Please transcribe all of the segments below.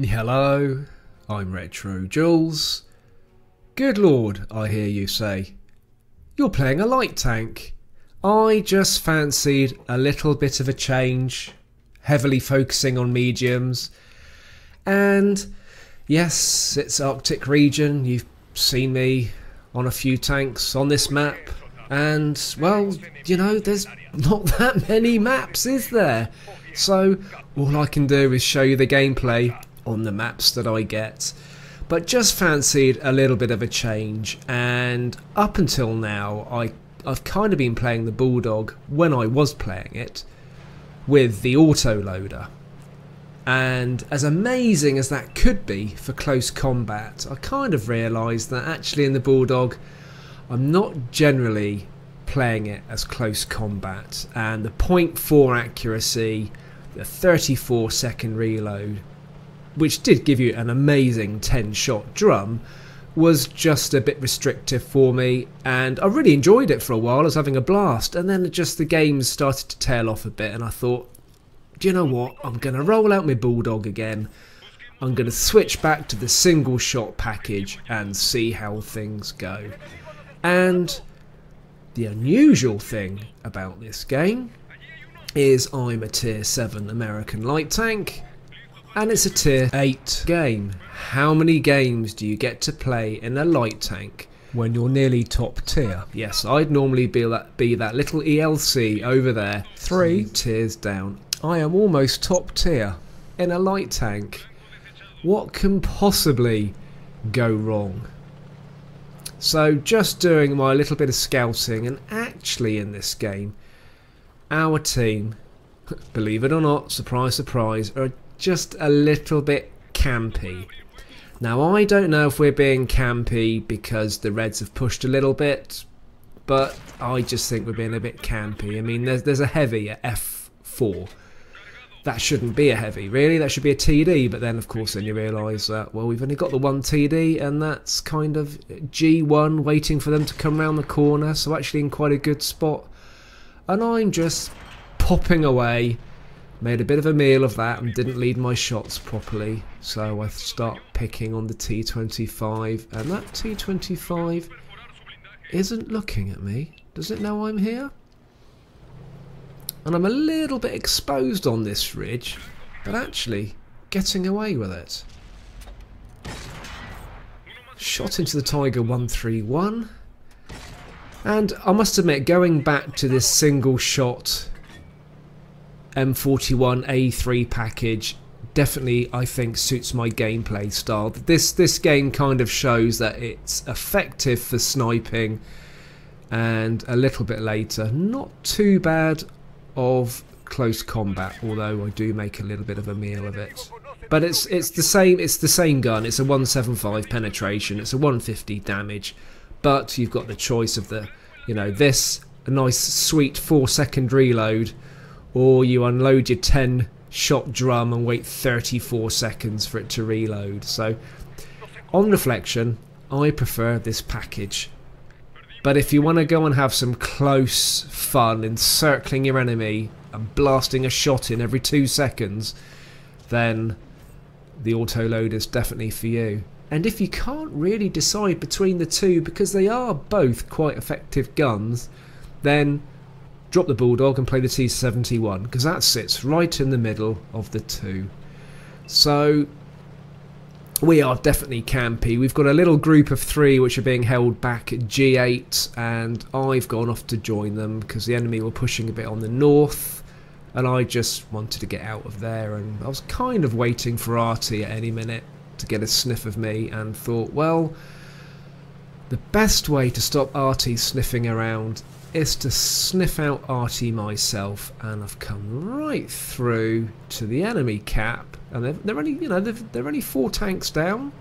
Hello, I'm RetroJules. Good lord, I hear you say. You're playing a light tank. I just fancied a little bit of a change, heavily focusing on mediums. And yes, it's Arctic region. You've seen me on a few tanks on this map. And, well, you know, there's not that many maps, is there? So all I can do is show you the gameplay on the maps that I get. But just fancied a little bit of a change, and up until now I've kind of been playing the Bulldog when I was playing it with the autoloader. And as amazing as that could be for close combat, I kind of realised that actually in the Bulldog I'm not generally playing it as close combat, and the 0.4 accuracy, the 34-second reload, which did give you an amazing 10-shot drum, was just a bit restrictive for me, and I really enjoyed it for a while. I was having a blast, and then just the games started to tail off a bit, and I thought, do you know what, I'm going to roll out my Bulldog again. I'm going to switch back to the single shot package and see how things go. And the unusual thing about this game is I'm a tier 7 American light tank, and it's a tier 8 game. How many games do you get to play in a light tank when you're nearly top tier? Yes, I'd normally be that little ELC over there, 3 tiers down. I am almost top tier in a light tank. What can possibly go wrong? So just doing my little bit of scouting, and actually in this game our team, believe it or not, surprise surprise, are just a little bit campy. Now I don't know if we're being campy because the Reds have pushed a little bit, but I just think we're being a bit campy. I mean, there's a heavy at F4. That shouldn't be a heavy, really. That should be a TD, but then of course then you realise that, well, we've only got the one TD, and that's kind of G1 waiting for them to come round the corner, so actually in quite a good spot. And I'm just popping away. Made a bit of a meal of that and didn't lead my shots properly, so I start picking on the T25, and that T25 isn't looking at me. Does it know I'm here? And I'm a little bit exposed on this ridge, but actually getting away with it. Shot into the Tiger 131, and I must admit, going back to this single shot M41A3 package definitely, I think, suits my gameplay style. This game kind of shows that it's effective for sniping, and a little bit later, not too bad of close combat, although I do make a little bit of a meal of it. But it's the same gun. It's a 175 penetration, it's a 150 damage, but you've got the choice of the, you know, this, a nice sweet 4-second reload, or you unload your 10-shot drum and wait 34 seconds for it to reload. So on reflection, I prefer this package. But if you want to go and have some close fun encircling your enemy and blasting a shot in every 2 seconds, then the autoloader is definitely for you. And if you can't really decide between the two, because they are both quite effective guns, then drop the Bulldog and play the T71, because that sits right in the middle of the two. So we are definitely campy. We've got a little group of 3 which are being held back at G8, and I've gone off to join them because the enemy were pushing a bit on the north, and I just wanted to get out of there, and I was kind of waiting for Artie at any minute to get a sniff of me, and thought, well, the best way to stop Artie sniffing around is to sniff out Artie myself, and I've come right through to the enemy cap, and they're only, you know, they're only 4 tanks down,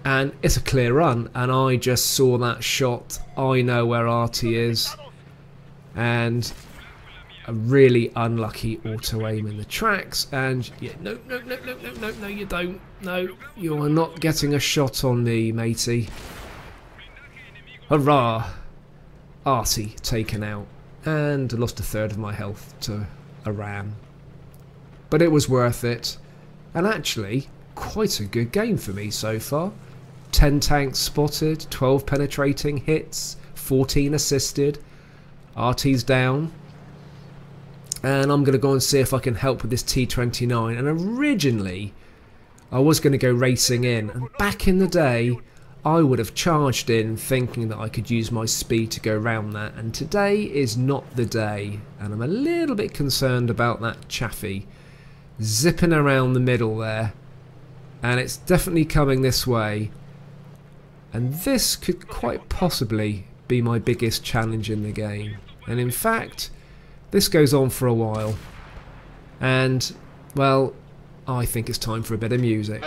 and it's a clear run, and I just saw that shot. I know where Artie is, and a really unlucky auto aim in the tracks, and yeah, no, you don't. No, you are not getting a shot on me, matey. Hurrah! Artie taken out, and lost 1/3 of my health to a ram. But it was worth it, And actually, quite a good game for me so far. 10 tanks spotted, 12 penetrating hits, 14 assisted, RT's down. And I'm going to go and see if I can help with this T29. And originally, I was going to go racing in. And back in the day, I would have charged in thinking that I could use my speed to go around that. And today is not the day. And I'm a little bit concerned about that Chaffee zipping around the middle there. And it's definitely coming this way. And this could quite possibly be my biggest challenge in the game. And in fact, this goes on for a while. And, well, I think it's time for a bit of music.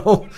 Well,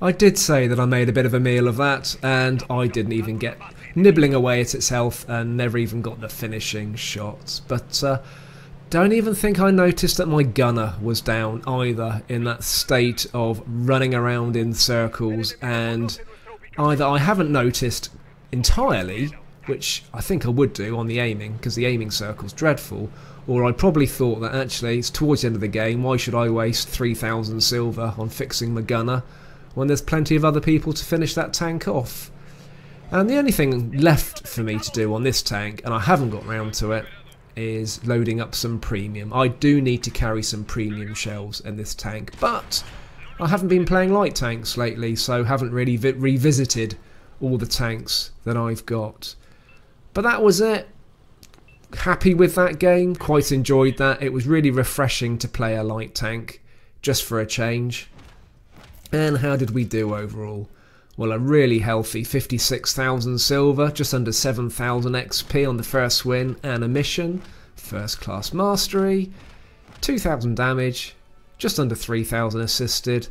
I did say that I made a bit of a meal of that, and I didn't even get nibbling away at its health and never even got the finishing shots. But don't even think I noticed that my gunner was down either, in that state of running around in circles, and either I haven't noticed entirely, which I think I would do on the aiming, because the aiming circle's dreadful, or I probably thought that actually it's towards the end of the game, why should I waste 3,000 silver on fixing my gunner when there's plenty of other people to finish that tank off. And the only thing left for me to do on this tank, and I haven't got round to it, is loading up some premium. I do need to carry some premium shells in this tank, but I haven't been playing light tanks lately, so haven't really revisited all the tanks that I've got. But that was it. Happy with that game, quite enjoyed that. It was really refreshing to play a light tank, just for a change. And how did we do overall? Well, a really healthy 56,000 silver, just under 7,000 XP on the first win and a mission, first class mastery, 2,000 damage, just under 3,000 assisted.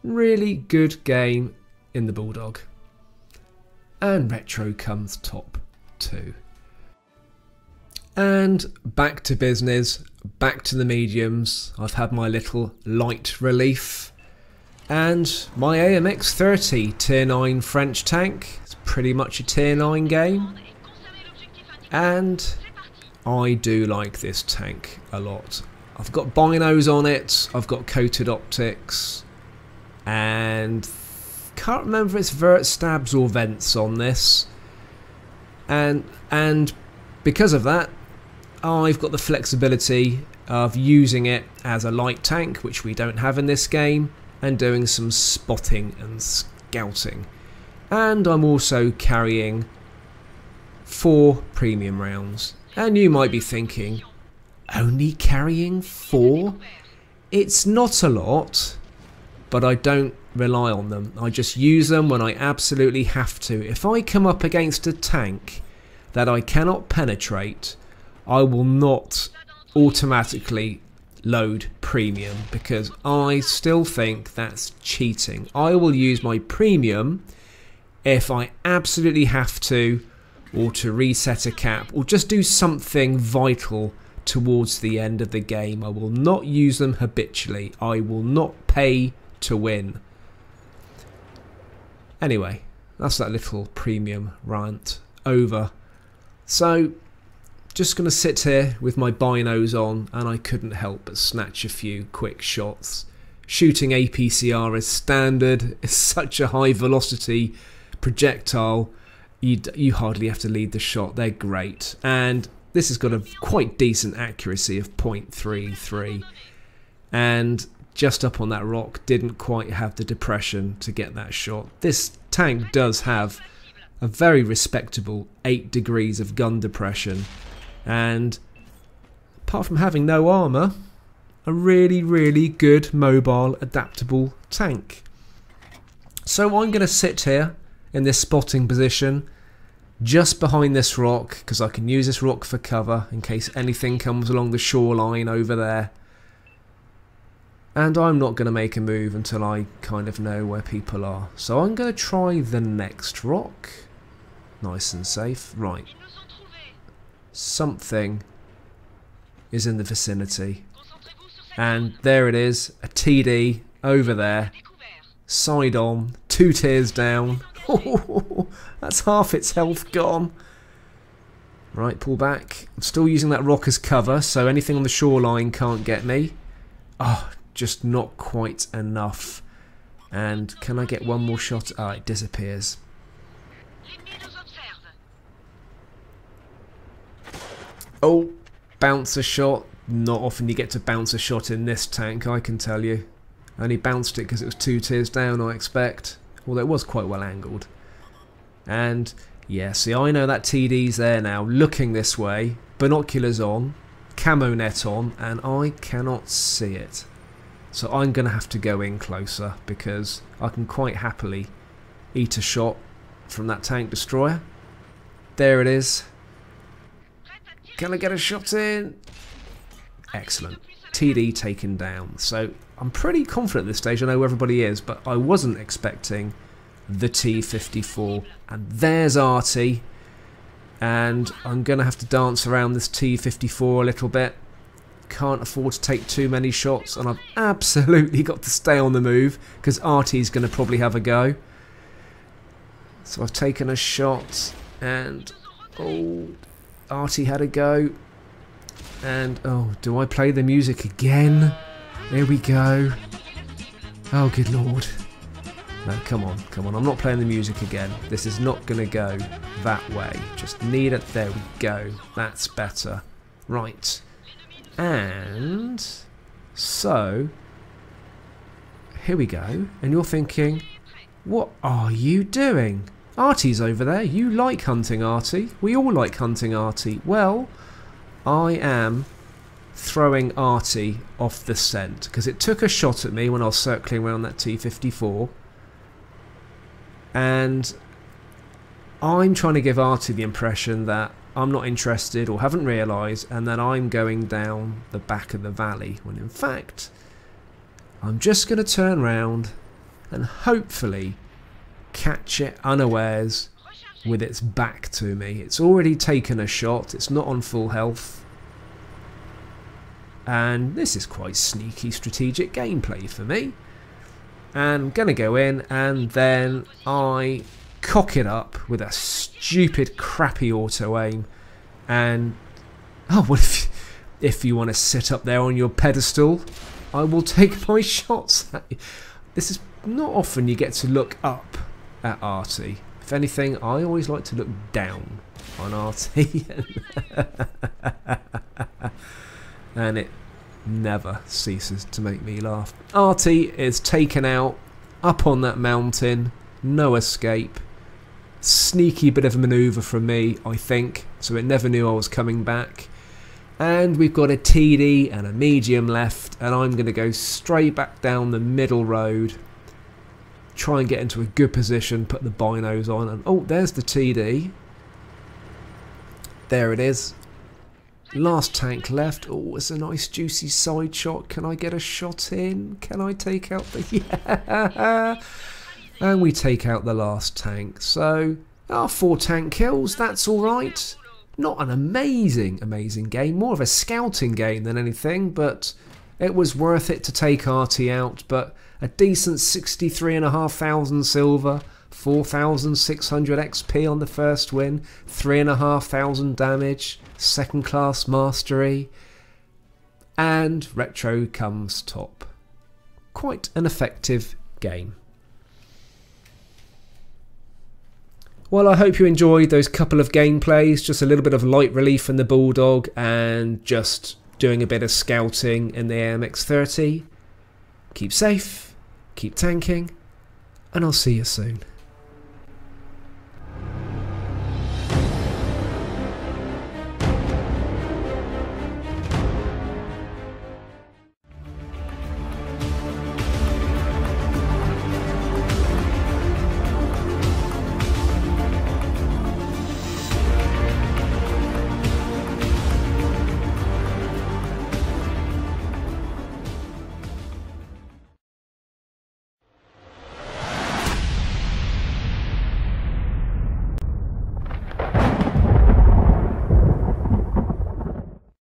Really good game in the Bulldog. And Retro comes top 2. And back to business, back to the mediums. I've had my little light relief. And my AMX 30 tier 9 French tank. It's pretty much a tier 9 game. And I do like this tank a lot. I've got binos on it, I've got coated optics, and can't remember if it's vert stabs or vents on this. And because of that, I've got the flexibility of using it as a light tank, which we don't have in this game, and doing some spotting and scouting. And I'm also carrying 4 premium rounds. And you might be thinking, only carrying 4? It's not a lot, but I don't rely on them. I just use them when I absolutely have to. If I come up against a tank that I cannot penetrate, I will not automatically load premium, because I still think that's cheating. I will use my premium if I absolutely have to, or to reset a cap, or just do something vital towards the end of the game. I will not use them habitually. I will not pay to win. Anyway, that's that little premium rant over. So, just going to sit here with my binos on, and I couldn't help but snatch a few quick shots. Shooting APCR is standard. It's such a high velocity projectile. You hardly have to lead the shot. They're great. And this has got a quite decent accuracy of 0.33. And just up on that rock, didn't quite have the depression to get that shot. This tank does have a very respectable 8 degrees of gun depression, and apart from having no armour, a really good mobile adaptable tank. So I'm going to sit here in this spotting position just behind this rock, because I can use this rock for cover in case anything comes along the shoreline over there. And I'm not going to make a move until I kind of know where people are. So I'm going to try the next rock. Nice and safe. Right. Something is in the vicinity. And there it is. A TD over there. Side on. 2 tiers down. That's half its health gone. Right, pull back. I'm still using that rock as cover, so anything on the shoreline can't get me. Oh, just not quite enough. And can I get one more shot? Ah, it disappears. Oh, bounce a shot. Not often you get to bounce a shot in this tank, I can tell you. I only bounced it because it was 2 tiers down, I expect. Although it was quite well angled. And yeah, see, I know that TD's there now, looking this way, binoculars on, camo net on, and I cannot see it. So I'm going to have to go in closer, because I can quite happily eat a shot from that tank destroyer. There it is. Can I get a shot in? Excellent. TD taken down. So I'm pretty confident at this stage. I know where everybody is, but I wasn't expecting the T-54. And there's Artie. And I'm going to have to dance around this T-54 a little bit. Can't afford to take too many shots, and I've absolutely got to stay on the move because Artie's going to probably have a go. So I've taken a shot, and oh, Artie had a go. And oh, do I play the music again? Here we go. Oh, good lord. No, come on, come on. I'm not playing the music again. This is not going to go that way. Just need it. There we go. That's better. Right. And so, here we go. And you're thinking, what are you doing? Artie's over there. You like hunting Artie. We all like hunting Artie. Well, I am throwing Artie off the scent because it took a shot at me when I was circling around that T-54. And I'm trying to give Artie the impression that I'm not interested or haven't realised, and that I'm going down the back of the valley, when in fact I'm just going to turn round and hopefully catch it unawares with its back to me. It's already taken a shot, it's not on full health, and this is quite sneaky strategic gameplay for me. And I'm going to go in, and then I cock it up with a stupid crappy auto aim, and oh, what if you want to sit up there on your pedestal, I will take my shots at you. This is not often you get to look up at Artie. If anything, I always like to look down on Artie. And it never ceases to make me laugh. Artie is taken out up on that mountain, no escape. Sneaky bit of a manoeuvre from me, I think, so it never knew I was coming back. And we've got a TD and a medium left, and I'm going to go straight back down the middle road, try and get into a good position, put the binos on, and oh, there's the TD. There it is. Last tank left. Oh, it's a nice juicy side shot. Can I get a shot in? Can I take out the... Yeah! And we take out the last tank. So, 4 tank kills, that's alright. Not an amazing game, more of a scouting game than anything, but it was worth it to take Artie out. But a decent 63,500 silver, 4,600 XP on the first win, 3,500 damage, second class mastery, and Retro comes top. Quite an effective game. Well, I hope you enjoyed those couple of gameplays, just a little bit of light relief in the Bulldog and just doing a bit of scouting in the AMX-30. keep safe, keep tanking, and I'll see you soon.